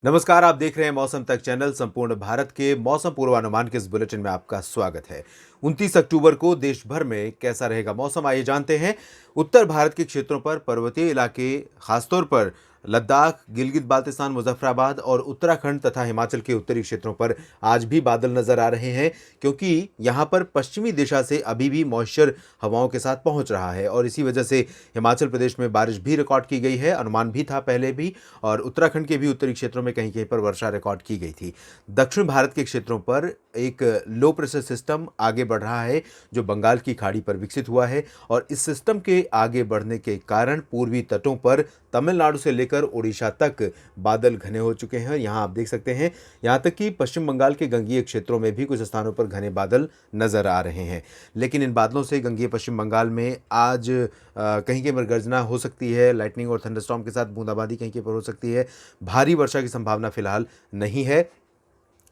नमस्कार, आप देख रहे हैं मौसम तक चैनल। संपूर्ण भारत के मौसम पूर्वानुमान के इस बुलेटिन में आपका स्वागत है। 29 अक्टूबर को देश भर में कैसा रहेगा मौसम, आइए जानते हैं। उत्तर भारत के क्षेत्रों पर पर्वतीय इलाके, खासतौर पर लद्दाख, गिलगित बाल्टिस्तान, मुजफ्फराबाद और उत्तराखंड तथा हिमाचल के उत्तरी क्षेत्रों पर आज भी बादल नजर आ रहे हैं, क्योंकि यहाँ पर पश्चिमी दिशा से अभी भी मॉइस्चर हवाओं के साथ पहुंच रहा है और इसी वजह से हिमाचल प्रदेश में बारिश भी रिकॉर्ड की गई है। अनुमान भी था पहले भी, और उत्तराखंड के भी उत्तरी क्षेत्रों में कहीं कहीं पर वर्षा रिकॉर्ड की गई थी। दक्षिण भारत के क्षेत्रों पर एक लो प्रेशर सिस्टम आगे बढ़ रहा है, जो बंगाल की खाड़ी पर विकसित हुआ है, और इस सिस्टम के आगे बढ़ने के कारण पूर्वी तटों पर तमिलनाडु से लेकर उड़ीसा तक बादल घने हो चुके हैं। यहाँ आप देख सकते हैं, यहाँ तक कि पश्चिम बंगाल के गंगीय क्षेत्रों में भी कुछ स्थानों पर घने बादल नजर आ रहे हैं। लेकिन इन बादलों से गंगीय पश्चिम बंगाल में आज कहीं कहीं पर गर्जना हो सकती है, लाइटनिंग और थंडरस्टॉर्म के साथ बूंदाबांदी कहीं कहीं पर हो सकती है। भारी वर्षा की संभावना फिलहाल नहीं है,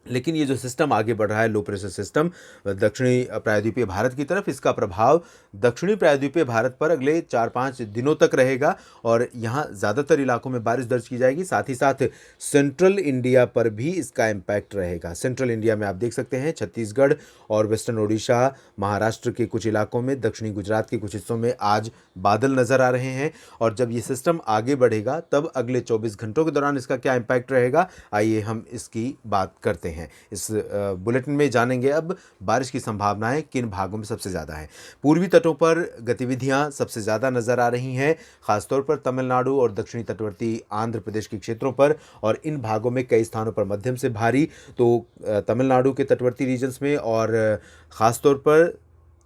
लेकिन ये जो सिस्टम आगे बढ़ रहा है, लो प्रेशर सिस्टम दक्षिणी प्रायद्वीपीय भारत की तरफ, इसका प्रभाव दक्षिणी प्रायद्वीपीय भारत पर अगले 4-5 दिनों तक रहेगा और यहाँ ज़्यादातर इलाकों में बारिश दर्ज की जाएगी। साथ ही साथ सेंट्रल इंडिया पर भी इसका इम्पैक्ट रहेगा। सेंट्रल इंडिया में आप देख सकते हैं, छत्तीसगढ़ और वेस्टर्न उड़ीसा, महाराष्ट्र के कुछ इलाकों में, दक्षिणी गुजरात के कुछ हिस्सों में आज बादल नज़र आ रहे हैं। और जब ये सिस्टम आगे बढ़ेगा तब अगले 24 घंटों के दौरान इसका क्या इम्पैक्ट रहेगा, आइए हम इसकी बात करते हैं। इस बुलेटिन में जानेंगे अब बारिश की संभावनाएं किन भागों में सबसे ज़्यादा है। पूर्वी तटों पर गतिविधियां सबसे ज़्यादा नज़र आ रही हैं, खासतौर पर तमिलनाडु और दक्षिणी तटवर्ती आंध्र प्रदेश के क्षेत्रों पर, और इन भागों में कई स्थानों पर मध्यम से भारी। तो तमिलनाडु के तटवर्ती रीजन्स में और ख़ासतौर पर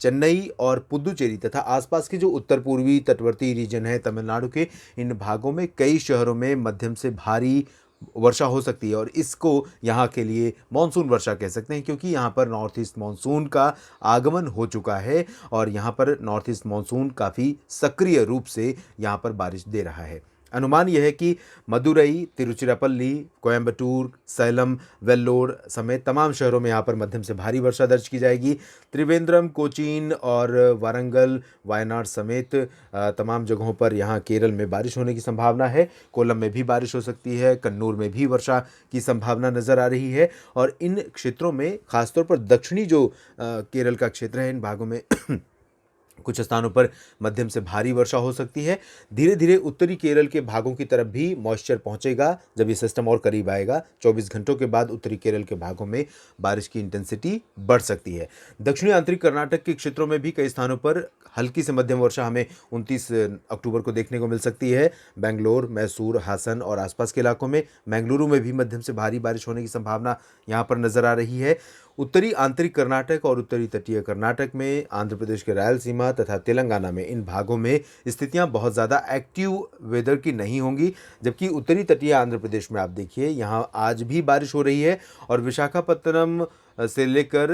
चेन्नई और पुदुचेरी तथा आसपास के जो उत्तर पूर्वी तटवर्ती रीजन है तमिलनाडु के, इन भागों में कई शहरों में मध्यम से भारी वर्षा हो सकती है। और इसको यहाँ के लिए मानसून वर्षा कह सकते हैं, क्योंकि यहाँ पर नॉर्थ ईस्ट मानसून का आगमन हो चुका है और यहाँ पर नॉर्थ ईस्ट मानसून काफ़ी सक्रिय रूप से यहाँ पर बारिश दे रहा है। अनुमान यह है कि मदुरई, तिरुचिरापल्ली, कोयम्बटूर, सैलम, वेल्लोर समेत तमाम शहरों में यहाँ पर मध्यम से भारी वर्षा दर्ज की जाएगी। त्रिवेंद्रम, कोचीन और वारंगल, वायनाड समेत तमाम जगहों पर यहाँ केरल में बारिश होने की संभावना है। कोल्लम में भी बारिश हो सकती है, कन्नूर में भी वर्षा की संभावना नज़र आ रही है। और इन क्षेत्रों में खासतौर पर दक्षिणी जो केरल का क्षेत्र है, इन भागों में कुछ स्थानों पर मध्यम से भारी वर्षा हो सकती है। धीरे धीरे उत्तरी केरल के भागों की तरफ भी मॉइस्चर पहुंचेगा जब ये सिस्टम और करीब आएगा। 24 घंटों के बाद उत्तरी केरल के भागों में बारिश की इंटेंसिटी बढ़ सकती है। दक्षिणी आंतरिक कर्नाटक के क्षेत्रों में भी कई स्थानों पर हल्की से मध्यम वर्षा हमें 29 अक्टूबर को देखने को मिल सकती है। बेंगलोर, मैसूर, हासन और आसपास के इलाकों में, बेंगलुरु में भी मध्यम से भारी बारिश होने की संभावना यहाँ पर नजर आ रही है। उत्तरी आंतरिक कर्नाटक और उत्तरी तटीय कर्नाटक में, आंध्र प्रदेश के रायलसीमा तथा तेलंगाना में, इन भागों में स्थितियां बहुत ज़्यादा एक्टिव वेदर की नहीं होंगी। जबकि उत्तरी तटीय आंध्र प्रदेश में आप देखिए, यहाँ आज भी बारिश हो रही है और विशाखापत्तनम से लेकर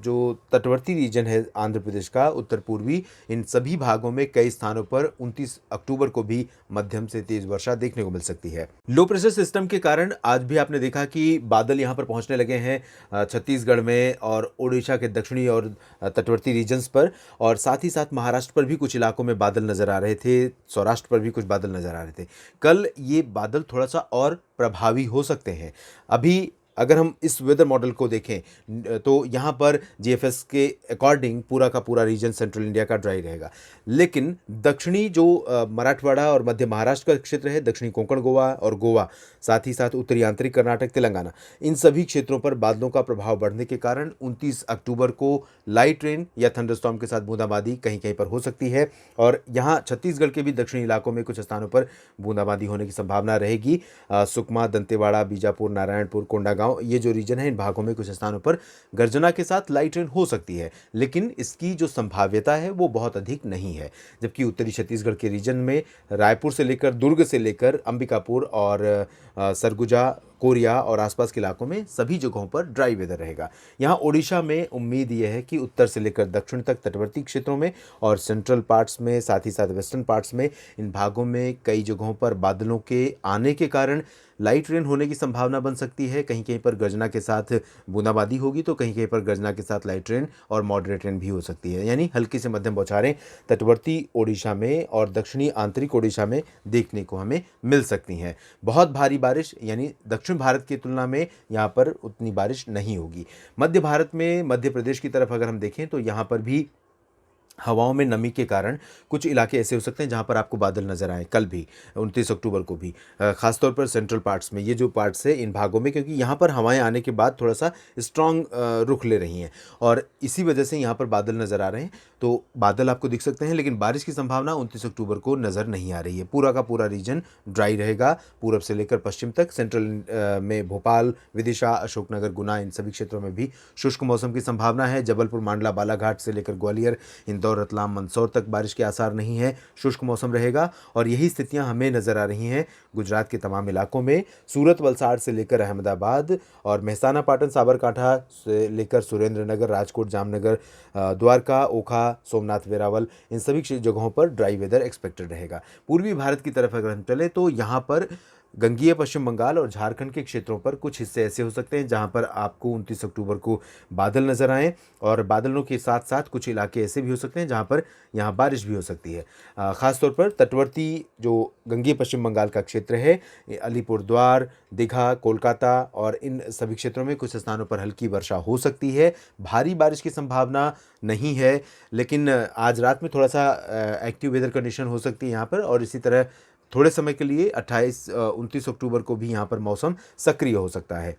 जो तटवर्ती रीजन है आंध्र प्रदेश का उत्तर पूर्वी, इन सभी भागों में कई स्थानों पर 29 अक्टूबर को भी मध्यम से तेज वर्षा देखने को मिल सकती है। लो प्रेशर सिस्टम के कारण आज भी आपने देखा कि बादल यहाँ पर पहुँचने लगे हैं छत्तीसगढ़ में और उड़ीसा के दक्षिणी और तटवर्ती रीजन्स पर, और साथ ही साथ महाराष्ट्र पर भी कुछ इलाकों में बादल नज़र आ रहे थे, सौराष्ट्र पर भी कुछ बादल नज़र आ रहे थे। कल ये बादल थोड़ा सा और प्रभावी हो सकते हैं। अभी अगर हम इस वेदर मॉडल को देखें तो यहाँ पर जीएफएस के अकॉर्डिंग पूरा का पूरा रीजन सेंट्रल इंडिया का ड्राई रहेगा, लेकिन दक्षिणी जो मराठवाड़ा और मध्य महाराष्ट्र का क्षेत्र है, दक्षिणी कोंकण गोवा और गोवा, साथ ही साथ उत्तरी आंतरिक कर्नाटक, तेलंगाना, इन सभी क्षेत्रों पर बादलों का प्रभाव बढ़ने के कारण 29 अक्टूबर को लाइट रेन या थंडरस्टॉर्म के साथ बूंदाबांदी कहीं कहीं पर हो सकती है। और यहाँ छत्तीसगढ़ के भी दक्षिणी इलाकों में कुछ स्थानों पर बूंदाबांदी होने की संभावना रहेगी। सुकमा, दंतेवाड़ा, बीजापुर, नारायणपुर, कोंडागांव, ये जो रीजन है, इन भागों में कुछ स्थानों पर गर्जना के साथ लाइट रेन हो सकती है, लेकिन इसकी जो संभाव्यता है वो बहुत अधिक नहीं है। जबकि उत्तरी छत्तीसगढ़ के रीजन में रायपुर से लेकर, दुर्ग से लेकर अंबिकापुर और सरगुजा, कोरिया और आसपास के इलाकों में सभी जगहों पर ड्राई वेदर रहेगा। यहाँ ओडिशा में उम्मीद यह है कि उत्तर से लेकर दक्षिण तक तटवर्ती क्षेत्रों में और सेंट्रल पार्ट्स में, साथ ही साथ वेस्टर्न पार्ट्स में, इन भागों में कई जगहों पर बादलों के आने के कारण लाइट रेन होने की संभावना बन सकती है। कहीं कहीं पर गर्जना के साथ बूंदाबांदी होगी, तो कहीं कहीं पर गर्जना के साथ लाइट रेन और मॉडरेट रेन भी हो सकती है, यानी हल्की से मध्यम बौछारें तटवर्ती ओडिशा में और दक्षिणी आंतरिक ओडिशा में देखने को हमें मिल सकती हैं। बहुत भारी बारिश यानी दक्षिण दक्षिण भारत की तुलना में यहाँ पर उतनी बारिश नहीं होगी। मध्य भारत में मध्य प्रदेश की तरफ अगर हम देखें तो यहाँ पर भी हवाओं में नमी के कारण कुछ इलाके ऐसे हो सकते हैं जहां पर आपको बादल नजर आए, कल भी 29 अक्टूबर को भी खासतौर पर सेंट्रल पार्ट्स में, ये जो पार्ट्स है इन भागों में, क्योंकि यहाँ पर हवाएं आने के बाद थोड़ा सा स्ट्रांग रुख ले रही हैं और इसी वजह से यहाँ पर बादल नज़र आ रहे हैं। तो बादल आपको दिख सकते हैं, लेकिन बारिश की संभावना 29 अक्टूबर को नज़र नहीं आ रही है। पूरा का पूरा रीजन ड्राई रहेगा, पूरब से लेकर पश्चिम तक। सेंट्रल में भोपाल, विदिशा, अशोकनगर, गुना, इन सभी क्षेत्रों में भी शुष्क मौसम की संभावना है। जबलपुर, मांडला, बालाघाट से लेकर ग्वालियर, इंदौर, रतलाम, मंदसौर तक बारिश के आसार नहीं है, शुष्क मौसम रहेगा। और यही स्थितियां हमें नजर आ रही हैं गुजरात के तमाम इलाकों में। सूरत, वलसाड़ से लेकर अहमदाबाद और मेहसाना, पाटन, साबरकांठा से लेकर सुरेंद्रनगर, राजकोट, जामनगर, द्वारका, ओखा, सोमनाथ, वेरावल, इन सभी जगहों पर ड्राई वेदर एक्सपेक्टेड रहेगा। पूर्वी भारत की तरफ अगर हम चले तो यहाँ पर गंगीय पश्चिम बंगाल और झारखंड के क्षेत्रों पर कुछ हिस्से ऐसे हो सकते हैं जहां पर आपको 29 अक्टूबर को बादल नजर आएँ, और बादलों के साथ साथ कुछ इलाके ऐसे भी हो सकते हैं जहां पर यहाँ बारिश भी हो सकती है। ख़ासतौर पर तटवर्ती जो गंगीय पश्चिम बंगाल का क्षेत्र है, अलीपुरद्वार, दीघा, कोलकाता और इन सभी क्षेत्रों में कुछ स्थानों पर हल्की वर्षा हो सकती है। भारी बारिश की संभावना नहीं है, लेकिन आज रात में थोड़ा सा एक्टिव वेदर कंडीशन हो सकती है यहाँ पर, और इसी तरह थोड़े समय के लिए 29 अक्टूबर को भी यहाँ पर मौसम सक्रिय हो सकता है।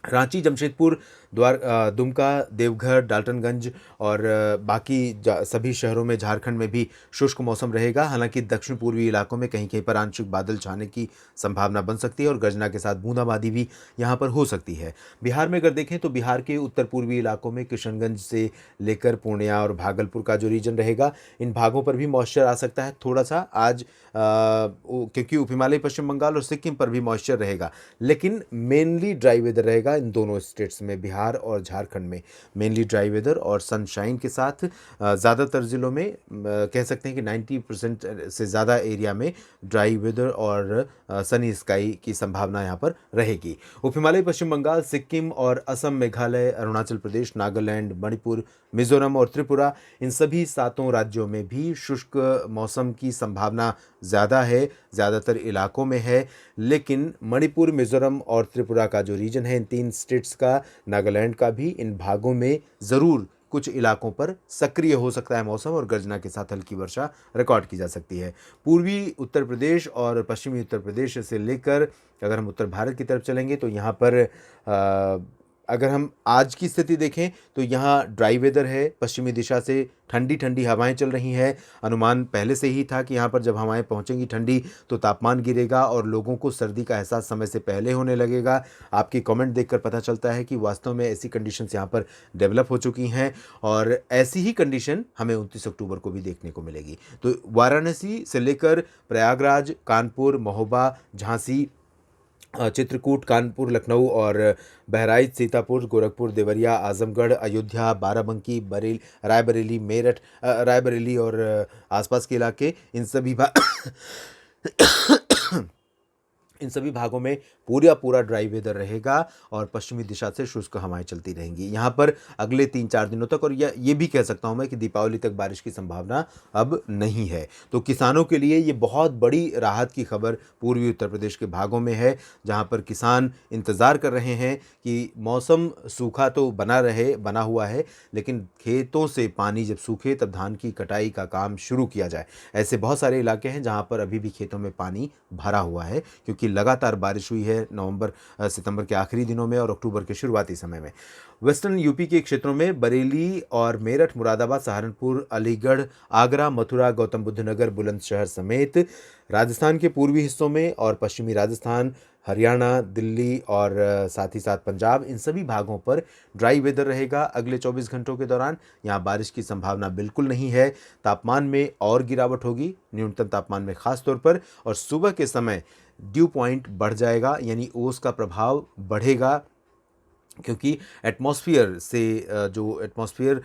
रांची, जमशेदपुर, दुमका, देवघर, डाल्टनगंज और बाकी सभी शहरों में झारखंड में भी शुष्क मौसम रहेगा। हालांकि दक्षिण पूर्वी इलाकों में कहीं कहीं पर आंशिक बादल छाने की संभावना बन सकती है और गर्जना के साथ बूंदाबांदी भी यहां पर हो सकती है। बिहार में अगर देखें तो बिहार के उत्तर पूर्वी इलाकों में किशनगंज से लेकर पूर्णिया और भागलपुर का जो रीजन रहेगा, इन भागों पर भी मॉइस्चर आ सकता है थोड़ा सा आज, क्योंकि उप हिमालय, पश्चिम बंगाल और सिक्किम पर भी मॉइस्चर रहेगा। लेकिन मेनली ड्राई वेदर रहेगा इन दोनों स्टेट्स में, बिहार और झारखंड में मेनली ड्राई वेदर और सनशाइन के साथ। ज़्यादातर ज़िलों में कह सकते हैं कि 90% से ज़्यादा एरिया में ड्राई वेदर और सनी स्काई की संभावना यहाँ पर रहेगी। उप हिमालय, पश्चिम बंगाल, सिक्किम और असम, मेघालय, अरुणाचल प्रदेश, नागालैंड, मणिपुर, मिजोरम और त्रिपुरा, इन सभी 7 राज्यों में भी शुष्क मौसम की संभावना ज़्यादा है, ज़्यादातर इलाकों में है। लेकिन मणिपुर, मिजोरम और त्रिपुरा का जो रीजन है, इन 3 स्टेट्स का, नागालैंड का भी, इन भागों में ज़रूर कुछ इलाकों पर सक्रिय हो सकता है मौसम और गर्जना के साथ हल्की वर्षा रिकॉर्ड की जा सकती है। पूर्वी उत्तर प्रदेश और पश्चिमी उत्तर प्रदेश से लेकर अगर हम उत्तर भारत की तरफ चलेंगे तो यहाँ पर अगर हम आज की स्थिति देखें तो यहाँ ड्राई वेदर है, पश्चिमी दिशा से ठंडी ठंडी हवाएं चल रही हैं। अनुमान पहले से ही था कि यहाँ पर जब हवाएं पहुँचेंगी ठंडी तो तापमान गिरेगा और लोगों को सर्दी का एहसास समय से पहले होने लगेगा। आपकी कमेंट देखकर पता चलता है कि वास्तव में ऐसी कंडीशंस यहाँ पर डेवलप हो चुकी हैं और ऐसी ही कंडीशन हमें 29 अक्टूबर को भी देखने को मिलेगी। तो वाराणसी से लेकर प्रयागराज, कानपुर, महोबा, झांसी, चित्रकूट, कानपुर, लखनऊ और बहराइच, सीतापुर, गोरखपुर, देवरिया, आजमगढ़, अयोध्या, बाराबंकी, रायबरेली, मेरठ, रायबरेली और आसपास के इलाके, इन सभी भागों में पूरा ड्राई वेदर रहेगा और पश्चिमी दिशा से शुष्क हवाएं चलती रहेंगी यहाँ पर अगले 3-4 दिनों तक। और ये भी कह सकता हूं मैं कि दीपावली तक बारिश की संभावना अब नहीं है। तो किसानों के लिए ये बहुत बड़ी राहत की खबर पूर्वी उत्तर प्रदेश के भागों में है, जहां पर किसान इंतज़ार कर रहे हैं कि मौसम सूखा तो बना हुआ है, लेकिन खेतों से पानी जब सूखे तब धान की कटाई का काम शुरू किया जाए। ऐसे बहुत सारे इलाके हैं जहाँ पर अभी भी खेतों में पानी भरा हुआ है, क्योंकि लगातार बारिश हुई है सितंबर के आखिरी दिनों में और अक्टूबर के शुरुआती समय में। वेस्टर्न यूपी के क्षेत्रों में बरेली और मेरठ, मुरादाबाद, सहारनपुर, अलीगढ़, आगरा, मथुरा, गौतम बुद्ध नगर, बुलंदशहर समेत राजस्थान के पूर्वी हिस्सों में और पश्चिमी राजस्थान, हरियाणा, दिल्ली और साथ ही साथ पंजाब, इन सभी भागों पर ड्राई वेदर रहेगा अगले 24 घंटों के दौरान। यहाँ बारिश की संभावना बिल्कुल नहीं है। तापमान में और गिरावट होगी, न्यूनतम तापमान में खास तौर पर, और सुबह के समय ड्यू पॉइंट बढ़ जाएगा, यानी ओस का प्रभाव बढ़ेगा, क्योंकि एटमॉस्फेयर से जो एटमॉस्फेयर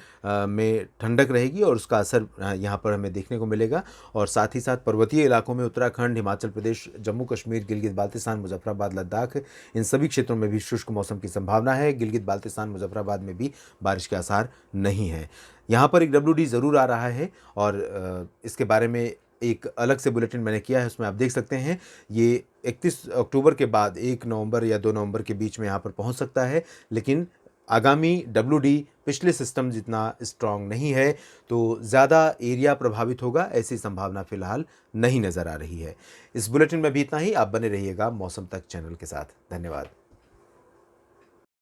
में ठंडक रहेगी और उसका असर यहाँ पर हमें देखने को मिलेगा। और साथ ही साथ पर्वतीय इलाकों में उत्तराखंड, हिमाचल प्रदेश, जम्मू कश्मीर, गिलगित बाल्तिस्तान, मुजफ्फराबाद, लद्दाख, इन सभी क्षेत्रों में भी शुष्क मौसम की संभावना है। गिलगित बाल्तिस्तान, मुजफ्फराबाद में भी बारिश के आसार नहीं है। यहाँ पर एक WD ज़रूर आ रहा है और इसके बारे में एक अलग से बुलेटिन मैंने किया है, उसमें आप देख सकते हैं ये 31 अक्टूबर के बाद 1 नवंबर या 2 नवंबर के बीच में यहाँ पर पहुँच सकता है। लेकिन आगामी WD पिछले सिस्टम जितना स्ट्रॉन्ग नहीं है, तो ज़्यादा एरिया प्रभावित होगा, ऐसी संभावना फिलहाल नहीं नज़र आ रही है। इस बुलेटिन में भी इतना ही। आप बने रहिएगा मौसम तक चैनल के साथ। धन्यवाद।